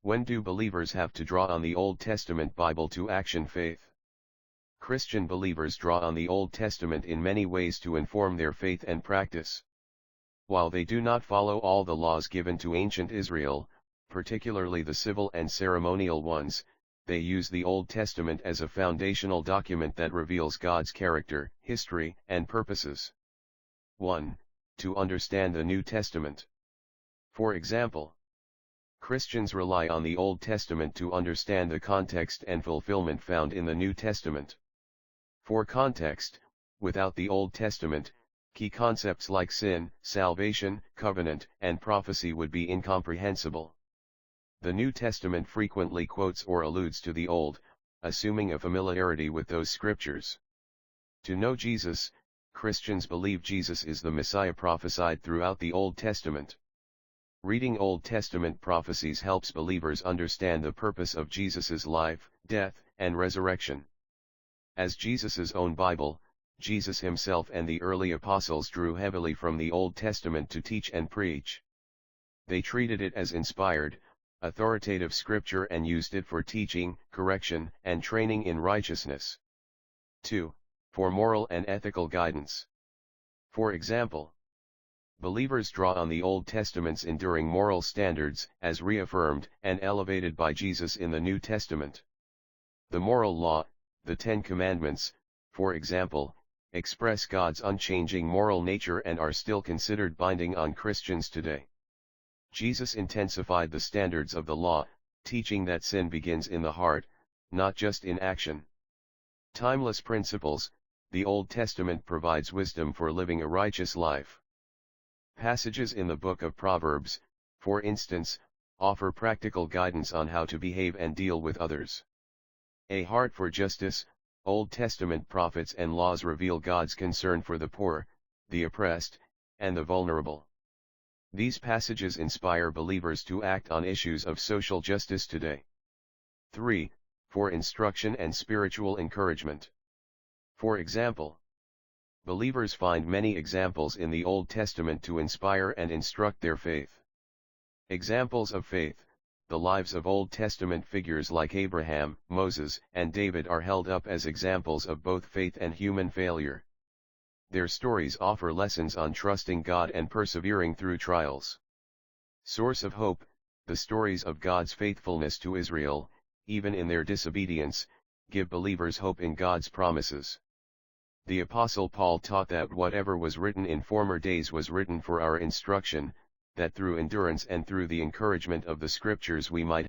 When do believers have to draw on the Old Testament Bible to action faith? Christian believers draw on the Old Testament in many ways to inform their faith and practice. While they do not follow all the laws given to ancient Israel, particularly the civil and ceremonial ones, they use the Old Testament as a foundational document that reveals God's character, history, and purposes. 1. To understand the New Testament. For example, Christians rely on the Old Testament to understand the context and fulfillment found in the New Testament. For context, without the Old Testament, key concepts like sin, salvation, covenant, and prophecy would be incomprehensible. The New Testament frequently quotes or alludes to the Old, assuming a familiarity with those scriptures. To know Jesus, Christians believe Jesus is the Messiah prophesied throughout the Old Testament. Reading Old Testament prophecies helps believers understand the purpose of Jesus' life, death, and resurrection. As Jesus' own Bible, Jesus himself and the early apostles drew heavily from the Old Testament to teach and preach. They treated it as inspired, authoritative scripture and used it for teaching, correction, and training in righteousness. 2. For moral and ethical guidance. For example, believers draw on the Old Testament's enduring moral standards, as reaffirmed and elevated by Jesus in the New Testament. The moral law, the Ten Commandments, for example, express God's unchanging moral nature and are still considered binding on Christians today. Jesus intensified the standards of the law, teaching that sin begins in the heart, not just in action. Timeless principles, the Old Testament provides wisdom for living a righteous life. Passages in the book of Proverbs, for instance, offer practical guidance on how to behave and deal with others. A heart for justice, Old Testament prophets and laws reveal God's concern for the poor, the oppressed, and the vulnerable. These passages inspire believers to act on issues of social justice today. 3. For instruction and spiritual encouragement. For example, believers find many examples in the Old Testament to inspire and instruct their faith. Examples of faith, the lives of Old Testament figures like Abraham, Moses, and David are held up as examples of both faith and human failure. Their stories offer lessons on trusting God and persevering through trials. Source of hope, the stories of God's faithfulness to Israel, even in their disobedience, give believers hope in God's promises. The Apostle Paul taught that whatever was written in former days was written for our instruction, that through endurance and through the encouragement of the Scriptures we might